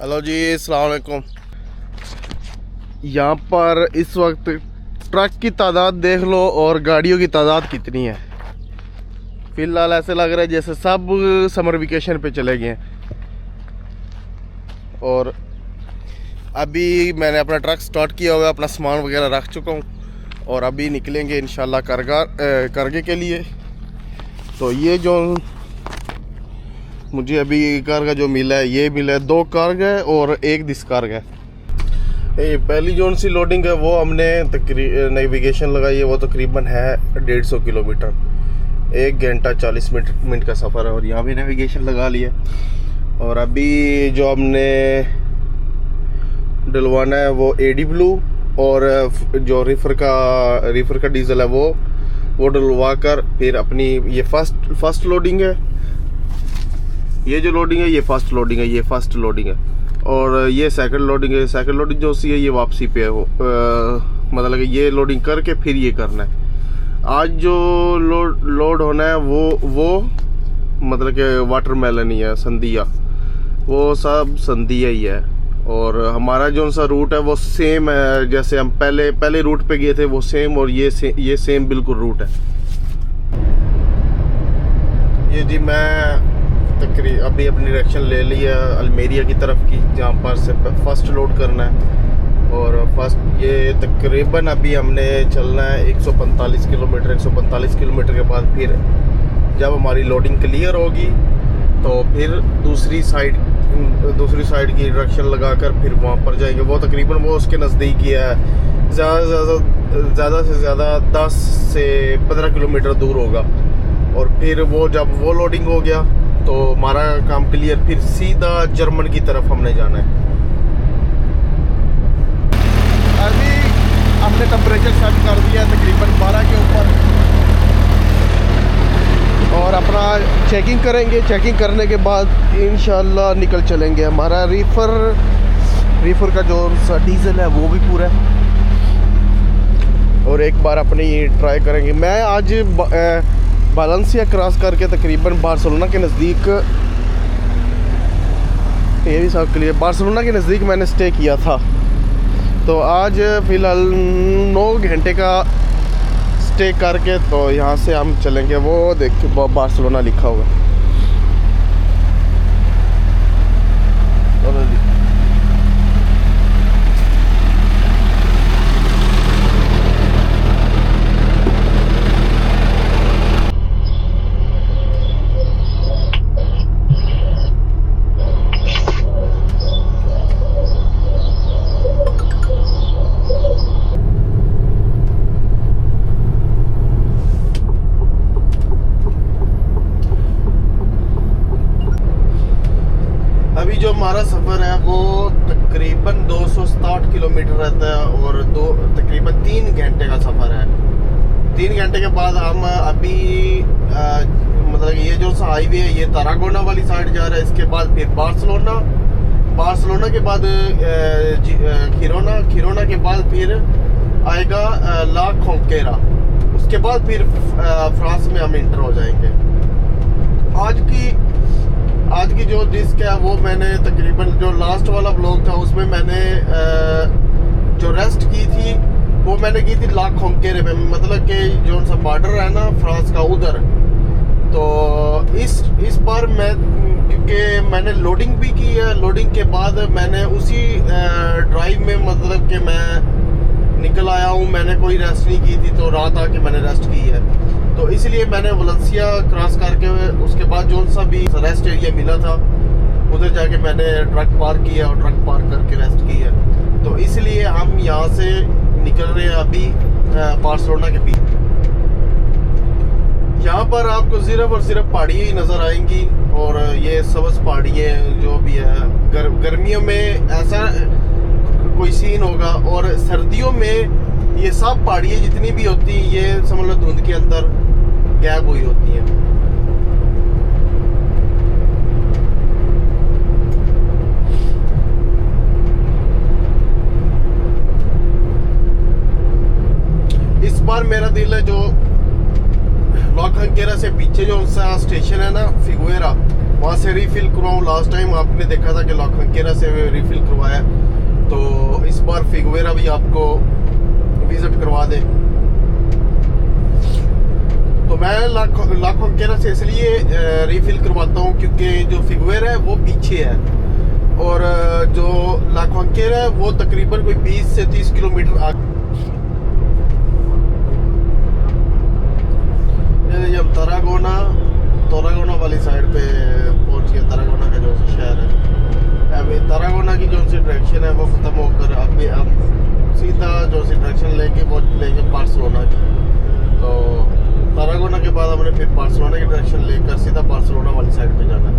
Hello जी, अस्सलाम वालेकुम। यहाँ पर इस वक्त ट्रक की तादाद देख लो और गाड़ियों की तादाद कितनी है। फ़िलहाल ऐसे लग रहा है जैसे सब समर वेकेशन पे चले गए हैं। और अभी मैंने अपना ट्रक स्टार्ट किया हुआ है, अपना सामान वगैरह रख चुका हूँ और अभी निकलेंगे इंशाल्लाह करगे के लिए। तो ये जो मुझे अभी कार्गा जो मिला है, ये मिला है 2 कार्गा है और 1 डिस्कार्ग है। ये पहली जोन सी लोडिंग है, वो हमने नेविगेशन लगाई है, वो तकरीबन है 150 किलोमीटर, 1 घंटा 40 मिनट का सफ़र है। और यहाँ भी नेविगेशन लगा लिया। और अभी जो हमने डलवाना है वो एडी ब्लू और जो रिफर का डीजल है वो डलवा कर फिर अपनी ये फर्स्ट लोडिंग है। ये जो लोडिंग है ये फर्स्ट लोडिंग है और ये सेकंड लोडिंग है। सेकंड लोडिंग जो सी है ये वापसी पे है, मतलब कि ये लोडिंग करके फिर ये करना है। आज जो लोड होना है वो मतलब कि वाटरमेलन ही है, संदिया, वो सब संदिया ही है। और हमारा जो सा रूट है वो सेम है, जैसे हम पहले रूट पे गए थे वो सेम, और ये सेम बिल्कुल रूट है। ये जी मैं अभी अपनी डायरेक्शन ले ली है अल्मेरिया की तरफ की, जहाँ पर से फर्स्ट लोड करना है। और फर्स्ट ये तकरीबन अभी हमने चलना है 145 किलोमीटर। 145 किलोमीटर के बाद फिर जब हमारी लोडिंग क्लियर होगी तो फिर दूसरी साइड की डायरेक्शन लगाकर फिर वहाँ पर जाएंगे। वो तकरीबन वो उसके नज़दीक ही है, ज़्यादा से ज़्यादा 10 से 15 किलोमीटर दूर होगा। और फिर वो जब वो लोडिंग हो गया तो हमारा काम क्लियर, फिर सीधा जर्मन की तरफ हमने जाना है। अभी हमने टेम्परेचर सेट कर दिया है तकरीबन 12 के ऊपर और अपना चेकिंग करेंगे। चेकिंग करने के बाद इंशाल्लाह निकल चलेंगे। हमारा रीफर का जो डीजल है वो भी पूरा है और एक बार अपनी ट्राई करेंगे। मैं आज बालेंसिया क्रॉस करके तकरीबन बार्सिलोना के नज़दीक, ये भी सब क्लियर, बार्सिलोना के नज़दीक मैंने स्टे किया था। तो आज फ़िलहाल 9 घंटे का स्टे करके तो यहाँ से हम चलेंगे। वो देखिए बार्सिलोना लिखा हुआ है। अभी जो हमारा सफ़र है वो तकरीबन 260 किलोमीटर रहता है और तकरीबन 3 घंटे का सफ़र है। 3 घंटे के बाद हम अभी मतलब ये जो सा हाईवे है ये तारागोना वाली साइड जा रहा है। इसके बाद फिर बार्सिलोना के बाद खिरोना के बाद फिर आएगा ला खोंकेरा। उसके बाद फिर फ्रांस में हम इंटर हो जाएंगे। आज की जो डिस्क है वो मैंने तकरीबन जो लास्ट वाला ब्लॉग था उसमें मैंने जो रेस्ट की थी वो मैंने की थी ला खोंकेरे में, मतलब कि जो सा बॉर्डर है ना फ्रांस का उधर। तो इस बार क्योंकि मैंने लोडिंग भी की है, लोडिंग के बाद मैंने उसी ड्राइव में मतलब कि मैं निकल आया हूँ। मैंने कोई रेस्ट नहीं की थी, तो रात आके मैंने रेस्ट की है। तो इसलिए मैंने वलेंसिया क्रॉस करके उसके बाद जो सा भी रेस्ट एरिया मिला था उधर जाके मैंने ट्रक पार्क किया और ट्रक पार्क करके रेस्ट की है। तो इसलिए हम यहाँ से निकल रहे हैं अभी बार्सिलोना के बीच। यहाँ पर आपको सिर्फ और सिर्फ पहाड़ियाँ ही नज़र आएंगी और ये सब्ज़ पहाड़ियाँ जो भी है। गर्मियों में ऐसा कोई सीन होगा और सर्दियों में ये सब पहाड़ियाँ जितनी भी होती हैं ये समझ लो धुंध के अंदर गैप हुई होती हैं। इस बार मेरा दिल है जो ला खोंकेरा से पीछे जो सा स्टेशन है ना फिगुएरा, वहाँ से रिफिल करवाऊँ। लास्ट टाइम आपने देखा था कि ला खोंकेरा से रिफिल करवाया, तो इस बार फिगुएरा भी आपको विजिट करवा दें। तो मैं ला खोंकेरा से इसलिए रिफिल करवाता हूँ क्योंकि जो फिगुएरा है वो पीछे है, और जो ला खोंकेरा है वो तकरीबन कोई 20 से 30 किलोमीटर आगे। जब तरागोना वाली साइड पे पहुंच गया, तरागोना का जो शहर है, अभी तरागोना की जो सी डायरेक्शन है वो ख़त्म होकर अभी हम सीधा जो सी डायरेक्शन लेंगे वो लेंगे बार्सिलोना की। तो तरागोना के बाद हमने फिर बार्सिलोना की डायरेक्शन लेकर सीधा बार्सिलोना वाली साइड पे जाना है।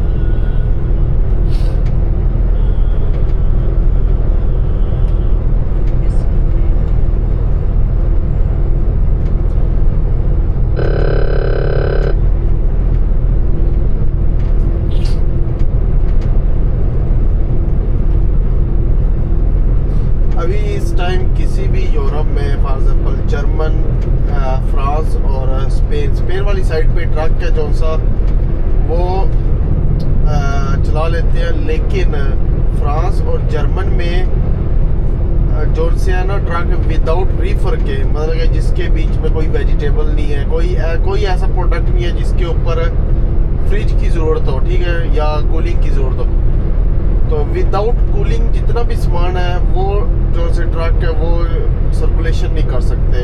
अभी इस टाइम किसी भी यूरोप में फॉर एग्जांपल जर्मन, फ्रांस और स्पेन वाली साइड पे ट्रक है जो सा वो चला लेते हैं, लेकिन फ्रांस और जर्मन में जो से है ना ट्रक विदाउट रीफर के, मतलब कि जिसके बीच में कोई वेजिटेबल नहीं है, कोई ऐसा प्रोडक्ट नहीं है जिसके ऊपर फ्रिज की ज़रूरत हो, ठीक है, या कूलिंग की ज़रूरत हो। तो विदाउट कूलिंग जितना भी सामान है वो जो से ट्रक है वो सर्कुलेशन नहीं कर सकते।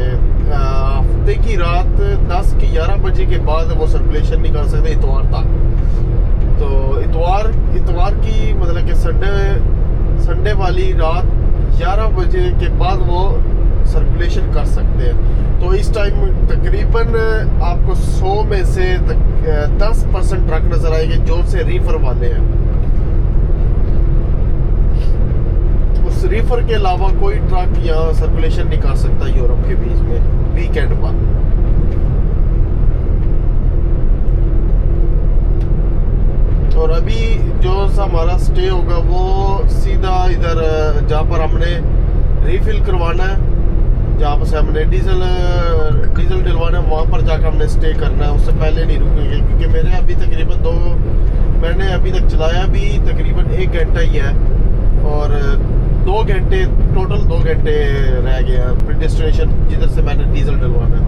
हफ्ते की रात 10 की 11 बजे के बाद वो सर्कुलेशन नहीं कर सकते इतवार तक। तो इतवार की मतलब कि संडे वाली रात 11 बजे के बाद वो सर्कुलेशन कर सकते हैं। तो इस टाइम तकरीबन आपको 100 में से 10% ट्रक नज़र आएंगे जो से रीफर वाले हैं। उस रीफर के अलावा कोई ट्रक यहाँ सर्कुलेशन नहीं कर सकता यूरोप के बीच में वीकेंड पर। और अभी जो सा हमारा स्टे होगा वो सीधा इधर जहाँ पर हमने रिफिल करवाना है, जहाँ पर से हमने डीजल डलवाना है, वहाँ पर जाकर हमने स्टे करना है। उससे पहले नहीं रुकेंगे क्योंकि मैंने अभी तक चलाया भी तकरीबन 1 घंटा ही है, और 2 घंटे टोटल 2 घंटे रह गया फिर डेस्टिनेशन जिधर से मैंने डीजल डलवाना है।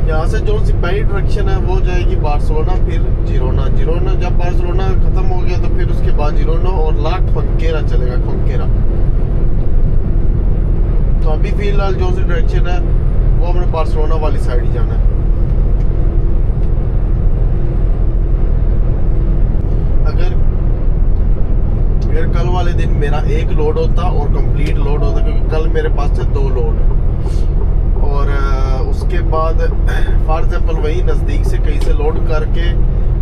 यहाँ से जो सी पहली डायरेक्शन है वो जाएगी बार्सिलोना, फिर जिरोना। जब बार्सिलोना खत्म हो गया तो फिर उसके बाद जिरोना और ला खोंकेरा चलेगा, खोंकेरा। तो अभी फिलहाल जो सी डायरेक्शन है वो हमने बार्सिलोना वाली साइड ही जाना है। अगर कल वाले दिन मेरा 1 लोड होता और कंप्लीट लोड होता, क्योंकि कल मेरे पास थे 2 लोड, और उसके बाद फॉर एग्जांपल वही नज़दीक से कहीं से लोड करके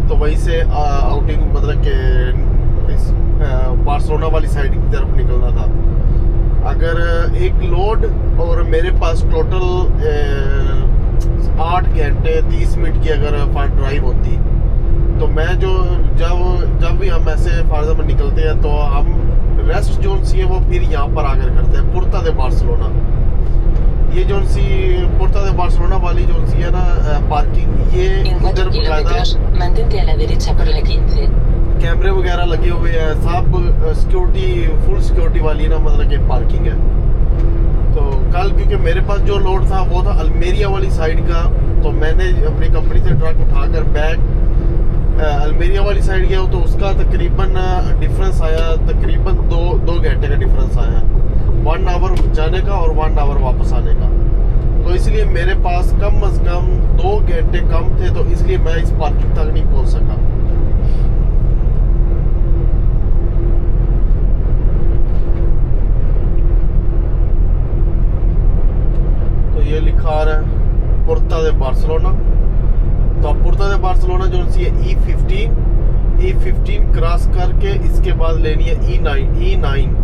तो वहीं से आउटिंग मतलब कि इस बार्सिलोना वाली साइड की तरफ निकलना था। अगर 1 लोड और मेरे पास टोटल 8 घंटे 30 मिनट की अगर ड्राइव होती, तो मैं जब भी हम ऐसे फॉर एग्जांपल निकलते हैं तो हम रेस्ट जोन सी है वो फिर यहाँ पर आकर करते हैं, पुर्ता दे बार्सिलोना। ये जो सी पुर्ता दे बार्सिलोना वाली जो सी है ना पार्किंग, ये इधर कैमरे वगैरह लगे हुए हैं, सब सिक्योरिटी फुल सिक्योरिटी वाली ना मतलब कि पार्किंग है। तो कल क्योंकि मेरे पास जो लोड था वो था अल्मेरिया वाली साइड का, तो मैंने अपनी कंपनी से ट्रक उठाकर बैक अल्मेरिया वाली साइड गया, तो उसका तकरीबन डिफरेंस आया, तकरीबन 2 घंटे का डिफरेंस आया, 1 आवर जाने का और 1 आवर वापस आने का। तो इसलिए मेरे पास कम अज कम 2 घंटे कम थे, तो इसलिए मैं इस पार्किंग तक नहीं पहुंच सका। तो ये लिखा आ रहा है पुर्ता दे बार्सिलोना। तो अब पुर्ता दे बार्सिलोना जो सी है E15 क्रॉस करके इसके बाद लेनी है E9।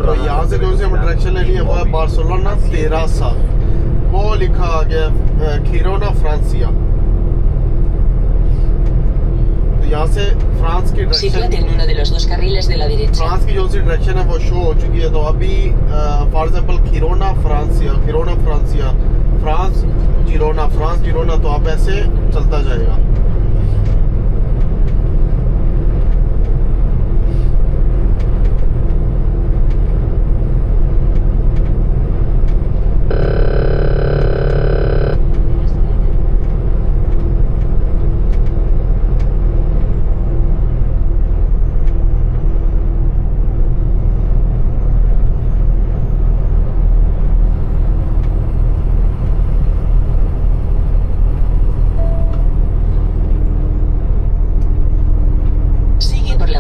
तो यहाँ से जो सी हमें डायरेक्शन लेनी है वो है बार्सिलोना तेरासा, वो लिखा आ गया खिरोना फ्रांसिया। तो यहाँ से फ्रांस की Sitúate en uno de los dos carriles de la derecha. France की जो सी डायरेक्शन है वो शो हो चुकी है। तो अभी फॉर एग्जांपल खिरोना फ्रांसिया, फ्रांस जिरोना, तो आप ऐसे चलता जाएगा।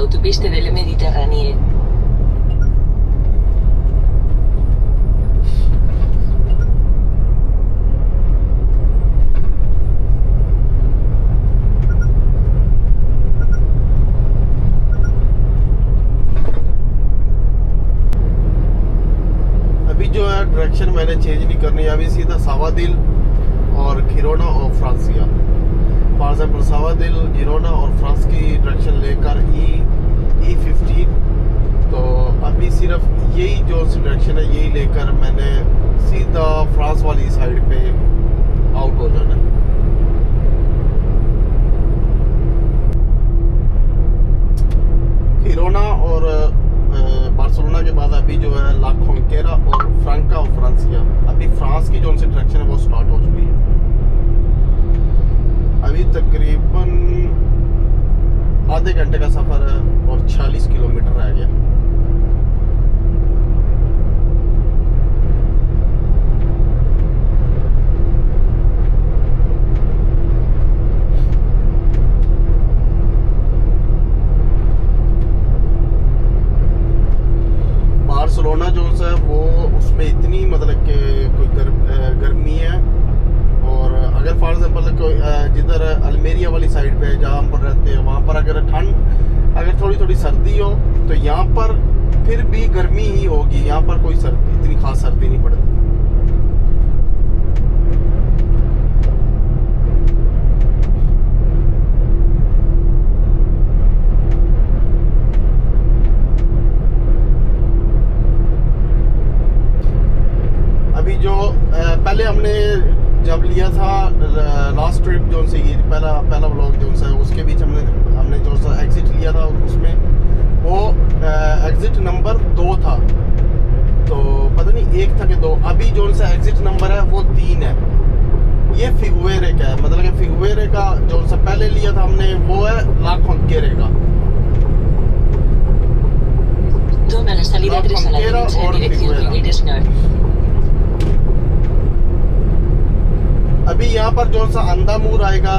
Autopista del Mediterráneo. अभी जो है डायरेक्शन मैंने चेंज नहीं करनी है, अभी सीधा सावादिल और खिरोना और फ्रांसिया। फॉर एग्जाम्पल सावादिल, जिरोना और फ्रांस की डायरेक्शन लेकर E15। तो अभी सिर्फ यही जो डायरेक्शन है यही लेकर मैंने सीधा फ्रांस वाली साइड पे आउट हो जाना है। खिरोना और बार्सिलोना के बाद अभी जो है ला खोंकेरा और फ्रांका और फ्रांसिया, अभी फ्रांस की जो सी डायरेक्शन है वो स्टार्ट हो चुकी है। अभी तकरीबन आधे घंटे का सफर है और 46 किलोमीटर रह गया। बार्सिलोना जो है वो उसमें इतनी मतलब कि कोई गर्मी है। और अगर फॉर एग्जांपल कोई जिधर अल्मेरिया वाली साइड पे जहाँ हम पर रहते हैं वहाँ पर अगर थोड़ी थोड़ी सर्दी हो तो यहाँ पर फिर भी गर्मी ही होगी, यहाँ पर कोई इतनी खास सर्दी नहीं पड़ती। अभी जो पहले हमने जब लिया था लास्ट ट्रिप जो से ये पहला व्लॉग जो सा उसके बीच हमने जो सा एग्जिट लिया था उसमें वो एग्जिट नंबर 2 था। तो पता नहीं 1 था कि 2। अभी जो सा एग्जिट नंबर है वो 3 है। ये फिगुएरे का है, मतलब कि फिगुएरे का जो सा पहले लिया था हमने वो है ला खोंकेरे का। Toma la salida 3 a la derecha en dirección Figueres Norte. अभी यहाँ पर जो सा अंदामूर आएगा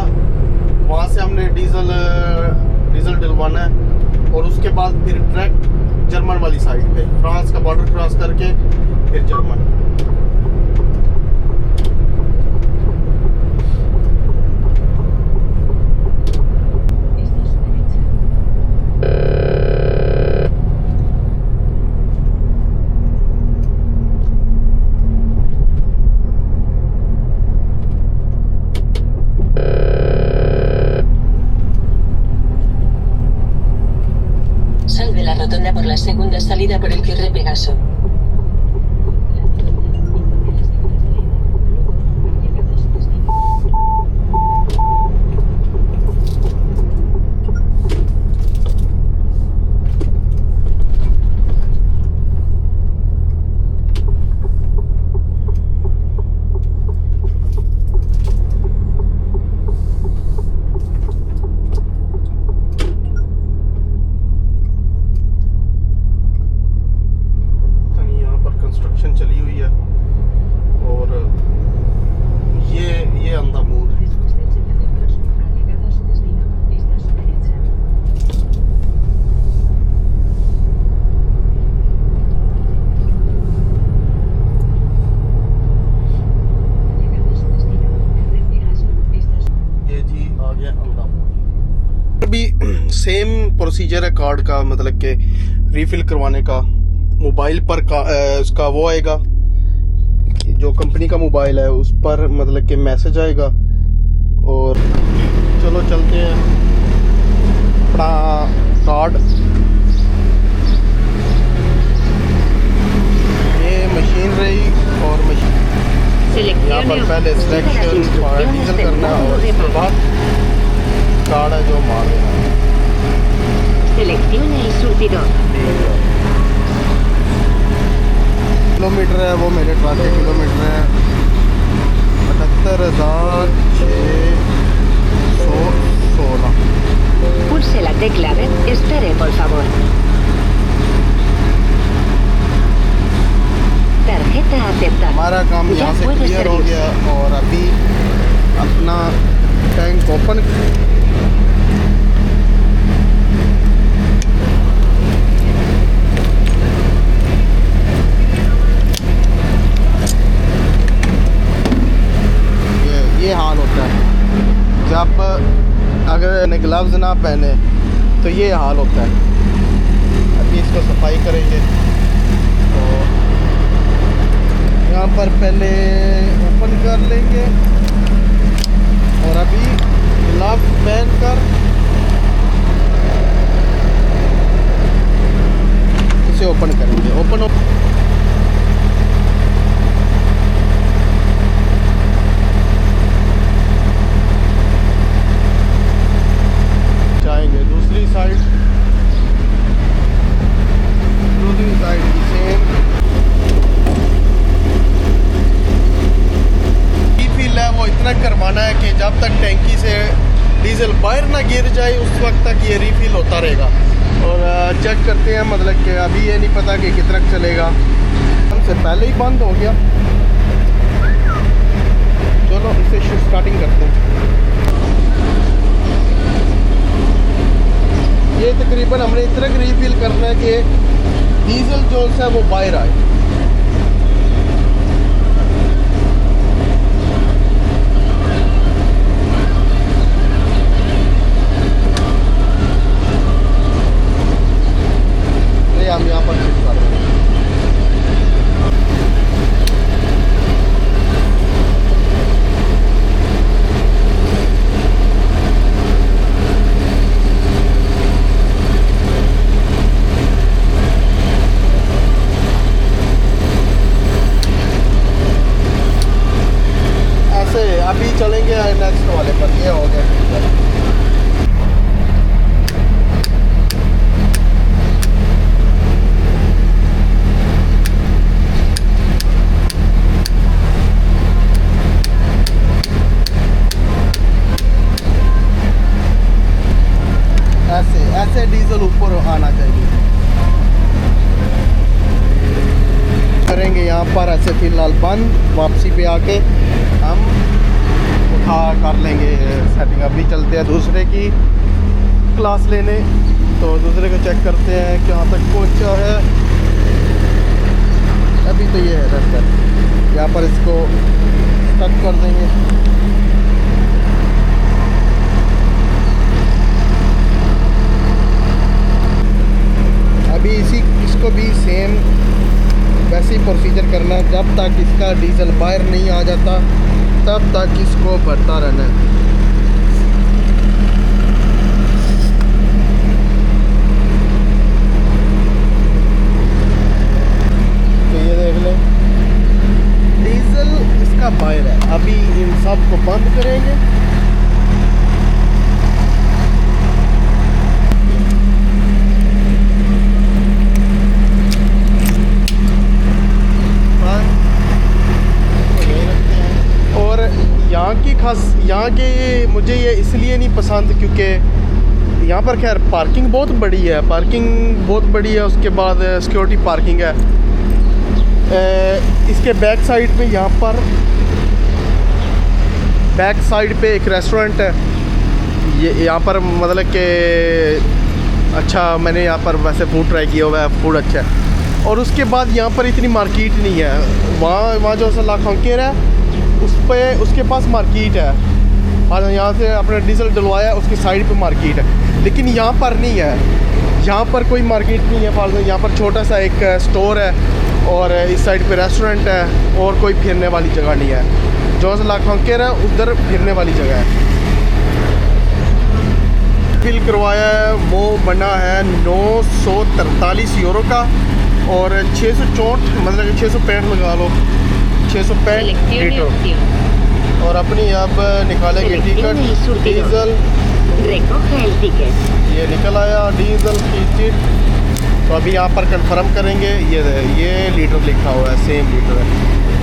वहाँ से हमने डीजल डलवाना है और उसके बाद फिर डायरेक्ट जर्मन वाली साइड पे फ्रांस का बॉर्डर क्रॉस करके फिर German. Rotonda por la segunda salida por el cierre Pegaso. चली हुई है और ये अंदामूर है। ये जी आ गया अंदामूर। अभी सेम प्रोसीजर है कार्ड का, मतलब के रिफिल करवाने का। मोबाइल पर उसका वो आएगा, जो कंपनी का मोबाइल है उस पर मतलब कि मैसेज आएगा। और चलो चलते हैं। अपना कार्ड। ये मशीन रही और मशीन यहाँ पर पहले सिलेक्शन डीजल करना है और उसके बाद कार्ड है जो मार देना है। Seleccione el surtidor. किलोमीटर है वो मेरे ट्रक के किलोमीटर है 78,616। Pulse la tecla B. Espere, por favor. Tarjeta aceptada. हमारा काम Ya यहाँ से puede क्लियर हो servir. गया और अभी अपना टैंक ओपन ये हाल होता है जब अगर ग्लव्स ना पहने तो ये हाल होता है। अभी इसको सफाई करेंगे तो यहाँ पर पहले ओपन कर लेंगे और अभी ग्लव्स पहन कर इसे ओपन करेंगे। ओपन जाएंगे दूसरी साइड भी सेम रिफिल है वो इतना करवाना है कि जब तक टैंकी से डीजल बाहर ना गिर जाए उस वक्त तक ये रिफिल होता रहेगा। और चेक करते हैं मतलब कि अभी ये नहीं पता कि कितना चलेगा, हमसे पहले ही बंद हो गया। चलो इसे स्टार्टिंग करते हैं। ये तकरीबन हमने इतना रिफिल करना है कि डीजल जो है वो बाहर आए। ये हम यहाँ पर शिफ्ट कर रहे हैं। अभी चलेंगे नेक्स्ट वाले पर। ये हो गया ऐसे डीजल ऊपर आना चाहिए। करेंगे यहाँ पर ऐसे फिलहाल बंद, वापसी पे आके हम उठा कर लेंगे सेटिंग। अभी चलते हैं दूसरे की क्लास लेने, तो दूसरे को चेक करते हैं कहाँ तक पहुँचा है। अभी तो ये है रास्ता, यहाँ पर इसको स्टक कर देंगे। अभी इसको भी सेम वैसे ही प्रोसीजर करना है। जब तक इसका डीजल बाहर नहीं आ जाता तब तक इसको भरता रहना है। तो ये देख लें डीजल इसका बाहर है। अभी इन सब को बंद करेंगे। यहाँ के मुझे ये इसलिए नहीं पसंद क्योंकि यहाँ पर खैर पार्किंग बहुत बड़ी है, उसके बाद सिक्योरिटी पार्किंग है। इसके बैक साइड पे यहाँ पर बैक साइड पे एक रेस्टोरेंट है। ये यहाँ पर मतलब कि अच्छा मैंने यहाँ पर वैसे फूड ट्राई किया हुआ है, फूड अच्छा है। और उसके बाद यहाँ पर इतनी मार्केट नहीं है। वहाँ जो ला खंकेर है उसके पास मार्केट है और यहाँ से अपना डीजल डलवाया उसकी साइड पे मार्केट है। लेकिन यहाँ पर नहीं है, यहाँ पर कोई मार्केट नहीं है फालतू। यहाँ पर छोटा सा एक स्टोर है और इस साइड पे रेस्टोरेंट है और कोई फिरने वाली जगह नहीं है। जो ला खंकेर है उधर फिरने वाली जगह है। रीफिल करवाया है वो बना है 943 यूरो का और 664 मतलब कि 665 लगा लो, 665 Seleccione लीटर। opción. और अपनी अब निकालेंगे ticket Seleccione il surtidor. Diesel, Recoge el ticket. ये निकल आया डीजल की टिकट। तो अभी यहाँ पर कंफर्म करेंगे, ये लीटर लिखा हुआ है, सेम लीटर है।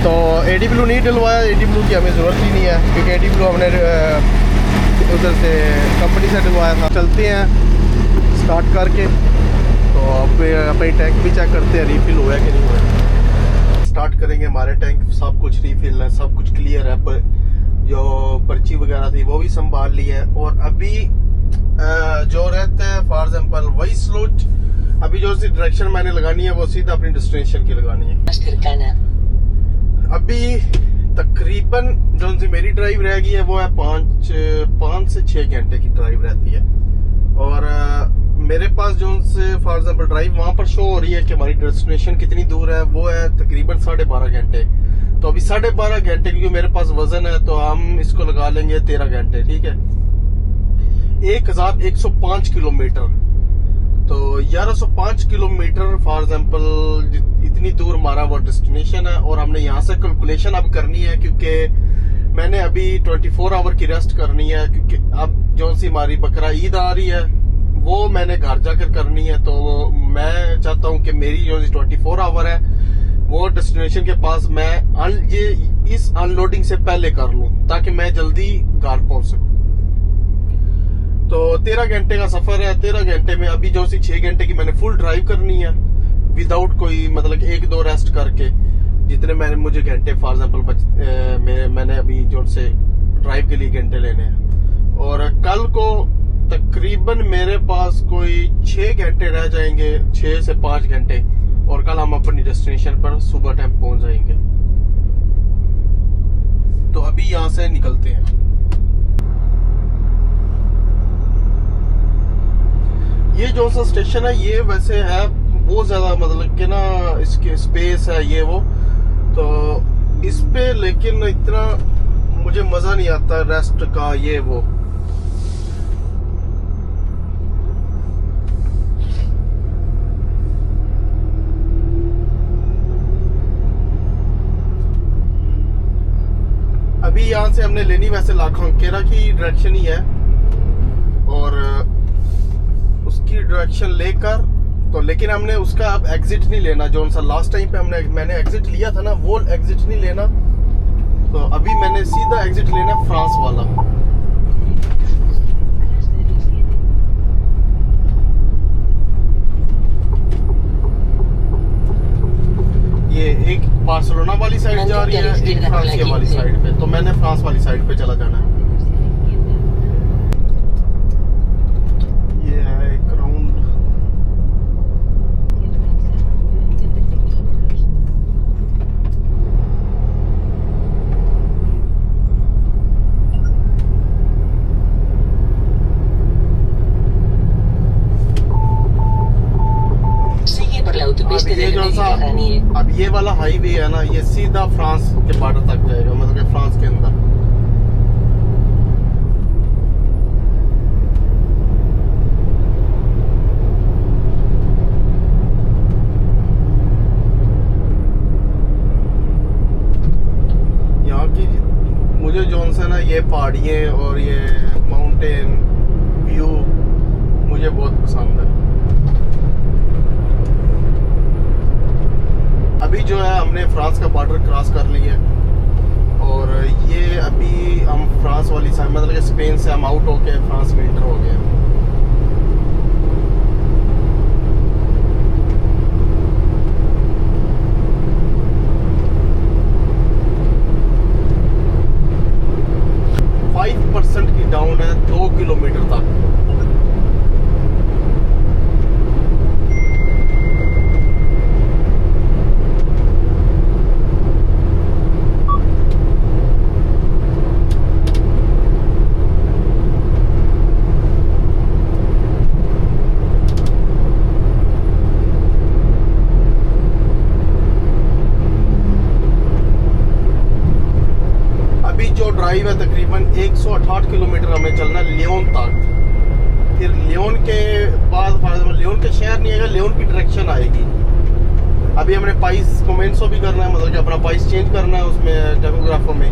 तो ADBLU नहीं डलवाया, ADBLU की हमें ज़रूरत ही नहीं है क्योंकि ADBLU हमने उधर से कंपनी से डलवाया था। चलते हैं स्टार्ट करके, तो अब अपनी टैंक भी चेक करते हैं रीफिल हुआ है कि नहीं हुआ है। स्टार्ट करेंगे, हमारे टैंक सब कुछ रीफिल है, सब कुछ क्लियर है, पर जो पर्ची वगैरह थी वो भी संभाल ली है। और अभी जो रहता है फॉर एग्जाम्पल वही स्लोट, अभी जो सी डायरेक्शन मैंने लगानी है वो सीधा अपनी डेस्टिनेशन की लगानी है। Más cercana. अभी तकरीबन जो सी मेरी ड्राइव रह गई है वो है 5 से 6 घंटे की ड्राइव रहती है। और मेरे पास जो से फॉर एग्जाम्पल ड्राइव वहां पर शो हो रही है कि हमारी डेस्टिनेशन कितनी दूर है, वो है तकरीबन 12.5 घंटे। तो अभी 12.5 घंटे क्योंकि मेरे पास वजन है तो हम इसको लगा लेंगे 13 घंटे, ठीक है। 1105 किलोमीटर, तो 1105 किलोमीटर फॉर एग्जाम्पल इतनी दूर हमारा वो डेस्टिनेशन है। और हमने यहाँ से कैलकुलेशन अब करनी है क्योंकि मैंने अभी 24 आवर की रेस्ट करनी है क्योंकि अब जो सी हमारी बकरा ईद आ रही है वो मैंने घर जाकर करनी है। तो मैं चाहता हूँ कि मेरी जो 24 आवर है वो डेस्टिनेशन के पास मैं ये इस अनलोडिंग से पहले कर लूँ ताकि मैं जल्दी घर पहुंच सकूं। तो 13 घंटे का सफर है। 13 घंटे में अभी जो सी 6 घंटे की मैंने फुल ड्राइव करनी है विदाउट कोई मतलब 1-2 रेस्ट करके, जितने मैंने मुझे घंटे फॉर एग्जाम्पल मैंने अभी जो से ड्राइव के लिए घंटे लेने हैं। और कल को तकरीबन मेरे पास कोई 6 घंटे रह जाएंगे, 6 से 5 घंटे, और कल हम अपनी डेस्टिनेशन पर सुबह टाइम पहुंच जाएंगे। तो अभी यहाँ से निकलते हैं। ये जो सा स्टेशन है ये वैसे है बहुत ज्यादा मतलब कि ना इसके स्पेस है ये वो, तो इस पे लेकिन इतना मुझे मजा नहीं आता रेस्ट का ये वो। अभी यहाँ से हमने लेनी वैसे लाखोंकेरा की डायरेक्शन ही है और उसकी डायरेक्शन लेकर तो, लेकिन हमने उसका अब एग्जिट नहीं लेना। जो सा लास्ट टाइम पे मैंने एग्जिट लिया था ना वो एग्जिट नहीं लेना। तो अभी मैंने सीधा एग्जिट लेना फ्रांस वाला। ये एक बार्सिलोना वाली साइड जा रही है, एक फ्रांस वाली साइड पे, तो मैंने फ्रांस वाली साइड पे चला जाना है। ये है एक round. Sigue por la autopista अब ये del जो सा Mediterráneo. अब ये वाला हाईवे है ना ये सीधा फ्रांस के बॉर्डर तक जाएगा, मतलब कि फ्रांस के अंदर। यहाँ की मुझे जोन सा ना ये पहाड़ियाँ और ये माउंटेन व्यू मुझे बहुत पसंद है। अभी जो है हमने फ्रांस का बॉर्डर क्रॉस कर लिया और ये अभी हम फ्रांस वाली साइड मतलब कि स्पेन से हम आउट होके फ्रांस में इंटर हो गए। की डाउन है 2 किलोमीटर तक। ड्राइव है तकरीबन 168 किलोमीटर हमें चलना है लियोन तक। फिर लियोन के बाद लियोन के शहर नहीं आएगा, लियोन की डायरेक्शन आएगी। अभी हमने पाइस कोमेंसो भी करना है, मतलब कि अपना पाइस चेंज करना है उसमें टाइपोग्राफो में।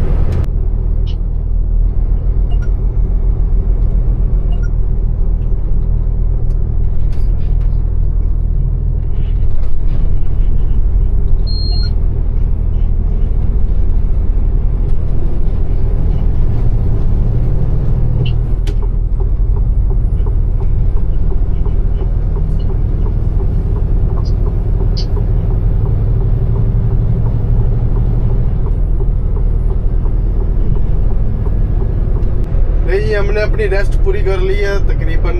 हमने अपनी रेस्ट पूरी कर ली है तकरीबन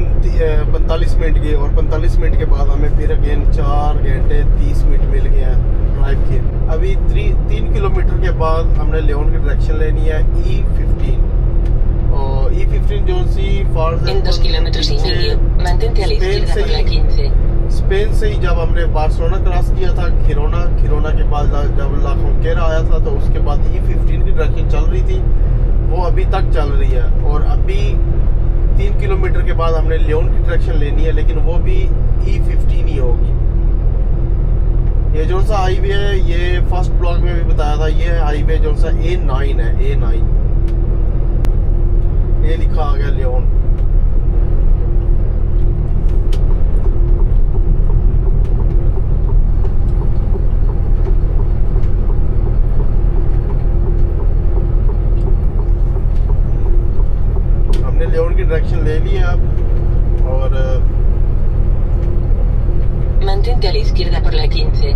45 मिनट की, और 45 मिनट के बाद हमें फिर अगेन 4 घंटे 30 मिनट मिल गया ड्राइव के। अभी 3 किलोमीटर के बाद हमने लियोन की डायरेक्शन लेनी है E15, और E15 जो सी En 2 kilómetros y medio, mantente a la izquierda por la 15. Spain से ही जब हमने बार्सिलोना क्रॉस किया था, खिरोना के बाद जब ला खोंकेरा आया था, तो उसके बाद E15 की डायरेक्शन चल रही थी, वो अभी तक चल रही है। और अभी 3 किलोमीटर के बाद हमने लियोन की डायरेक्शन लेनी है, लेकिन वो भी E15 ही होगी। ये जो सा हाईवे है, ये फर्स्ट ब्लॉग में भी बताया था, ये हाईवे जो सा A9 है, A9 ये लिखा आ गया लियोन। लियोन की डायरेक्शन ले ली है अब, और Mantente a la izquierda por la 15.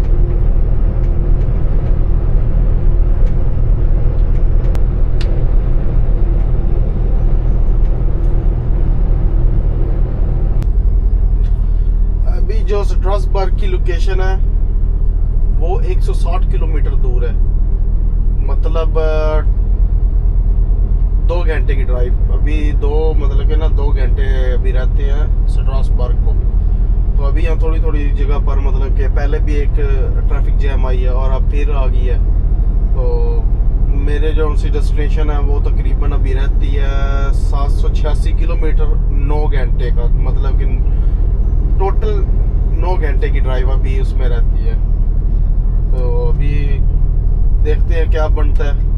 अभी जो स्ट्रासबर्ग की लोकेशन है वो 160 किलोमीटर दूर है, मतलब 2 घंटे की ड्राइव। अभी 2 घंटे अभी रहते हैं स्ट्रासबर्ग को। तो अभी यहाँ थोड़ी जगह पर मतलब कि पहले भी एक ट्रैफिक जैम आई है और अब फिर आ गई है। तो मेरे जो उनसी डेस्टिनेशन है वो तकरीबन अभी रहती है 786 किलोमीटर 9 घंटे का, मतलब कि टोटल 9 घंटे की ड्राइव अभी उसमें रहती है। तो अभी देखते हैं क्या बनता है।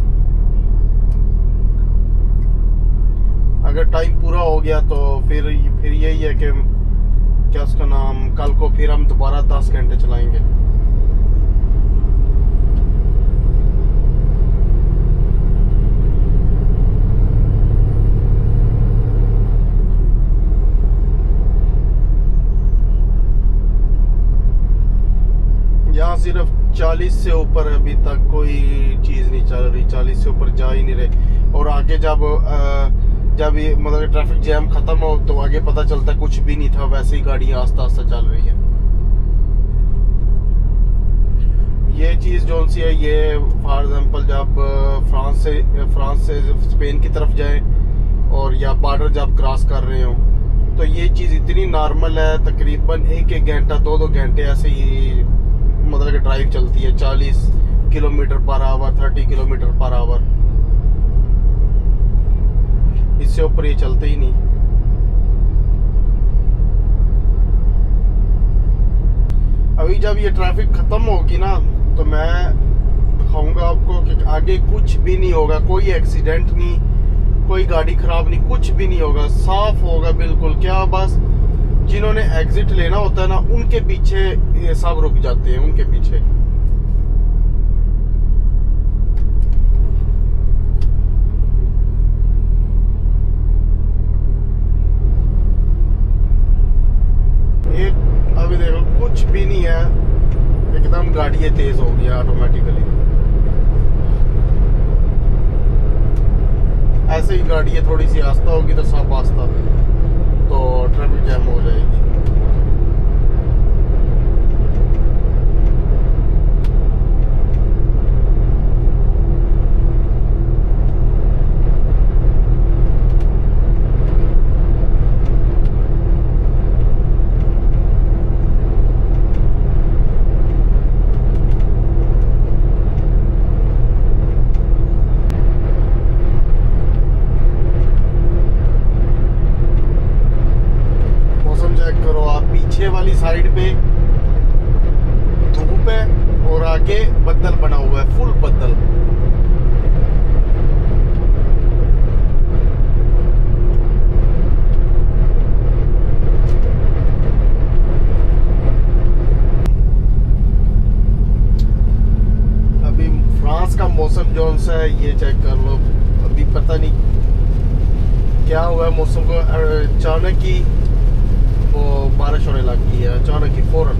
अगर टाइम पूरा हो गया तो फिर यही है कि क्या उसका नाम, कल को फिर हम दोबारा 10 घंटे चलाएंगे। यहाँ सिर्फ 40 से ऊपर अभी तक कोई चीज़ नहीं चल रही, 40 से ऊपर जा ही नहीं रहे। और आगे जब ये मतलब ट्रैफिक जैम खत्म हो तो आगे पता चलता कुछ भी नहीं था, वैसे ही गाड़ी आस्ता आस्ता चल रही है। ये चीज़ जो सी है, ये फॉर एग्जांपल जब फ्रांस से स्पेन की तरफ जाए और या बॉर्डर जब क्रॉस कर रहे हो, तो ये चीज़ इतनी नॉर्मल है। तकरीबन 1 घंटा 2 घंटे ऐसे ही मतलब कि ड्राइव चलती है, 40 kilometre per hour, 30 kilometre per hour, इससे ऊपर ये चलते ही नहीं। अभी जब ये ट्रैफिक खत्म होगी ना, तो मैं दिखाऊंगा आपको कि आगे कुछ भी नहीं होगा, कोई एक्सीडेंट नहीं, कोई गाड़ी खराब नहीं, कुछ भी नहीं होगा, साफ होगा बिल्कुल। क्या बस जिन्होंने एग्जिट लेना होता है ना, उनके पीछे ये सब रुक जाते हैं, उनके पीछे। अभी देखो कुछ भी नहीं है, एकदम गाड़ी ये तेज हो गया ऑटोमेटिकली। ऐसे ही गाड़ी ये थोड़ी सी आस्ता होगी तो सब आस्ता, तो ट्रैफिक जैम हो जाएगी। साइड पे धूप है और आगे बदल बना हुआ है, फुल बदल। अभी फ्रांस का मौसम जो सा है ये चेक कर लो, अभी पता नहीं क्या हुआ है मौसम को, अचानक ही वो बारिश होने लगी है, अचानक ही फौरन।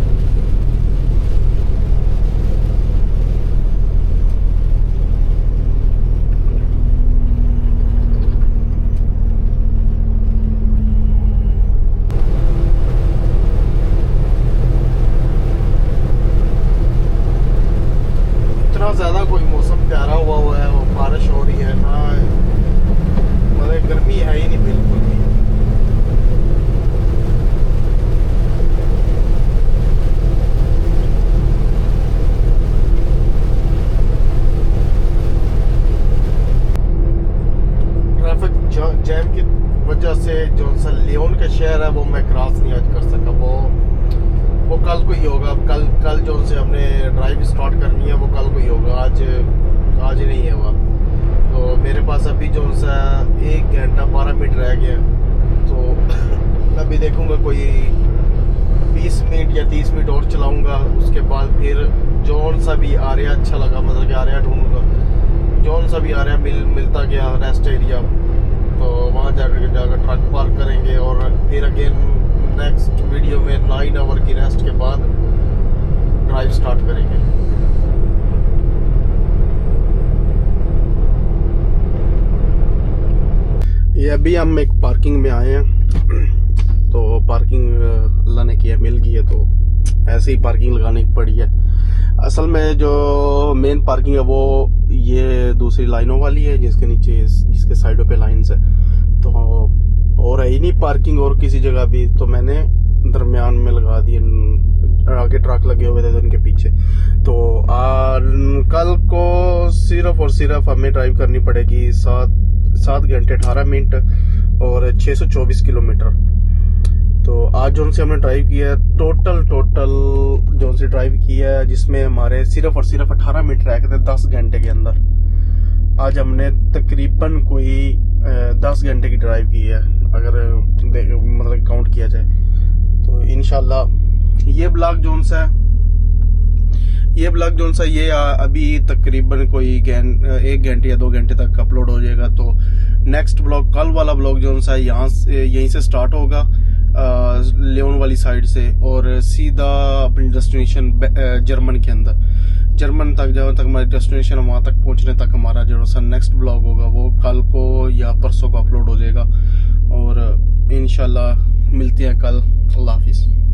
इतना ज्यादा कोई मौसम प्यारा हुआ है, वो बारिश हो रही है ना, मतलब गर्मी है ही नहीं बिल्कुल भी। ट्रैफिक जैम की वजह से जो सा लियोन का शहर है वो मैं क्रॉस नहीं आज कर सका, वो कल को ही होगा। कल जो से हमने ड्राइव स्टार्ट करनी है वो कल को ही होगा, आज नहीं है वो। तो मेरे पास अभी जो सा 1 घंटा 12 मिनट रह गया, तो अभी देखूंगा कोई 20 मिनट या 30 मिनट और चलाऊंगा, उसके बाद फिर जौन सा भी आ रहा अच्छा लगा, मतलब कि आ रहा ढूंढूंगा, जौन सा भी आ रहा मिलता गया रेस्ट एरिया, तो वहाँ जाकर ट्रक पार्क करेंगे और फिर अगेन नेक्स्ट वीडियो में 9 आवर की रेस्ट के बाद ड्राइव स्टार्ट करेंगे। ये अभी हम एक पार्किंग में आए हैं, तो पार्किंग अल्लाह ने किया मिल गई है, तो ऐसे ही पार्किंग लगानी पड़ी है। असल में जो मेन पार्किंग है वो ये दूसरी लाइनों वाली है, जिसके नीचे जिसके साइडों पे लाइन्स है, तो और है ही नहीं पार्किंग और किसी जगह भी, तो मैंने दरमियान में लगा दिए, आगे ट्रक लगे हुए थे तो उनके पीछे। तो कल को सिर्फ और सिर्फ हमें ड्राइव करनी पड़ेगी 7 घंटे 18 मिनट और 624 किलोमीटर। तो आज जो से हमने ड्राइव किया है, टोटल जो से ड्राइव किया है, जिसमें हमारे सिर्फ और सिर्फ 18 मिनट रह गए थे 10 घंटे के अंदर। आज हमने तकरीबन कोई 10 घंटे की ड्राइव की है, अगर मतलब काउंट किया जाए तो। इंशाल्लाह ये ब्लॉग जोन सा ये अभी तकरीबन कोई 1 घंटे या 2 घंटे तक अपलोड हो जाएगा। तो नेक्स्ट ब्लॉग, कल वाला ब्लॉग जोन सा यहीं से स्टार्ट होगा, लियोन वाली साइड से, और सीधा अपनी डेस्टिनेशन जर्मन के अंदर, जर्मन तक जब तक हमारी डेस्टिनेशन, वहां तक पहुंचने तक हमारा जो सा नेक्स्ट ब्लॉग होगा वो कल को या परसों को अपलोड हो जाएगा। और इंशाल्लाह मिलते हैं कल। अल्लाह हाफिज।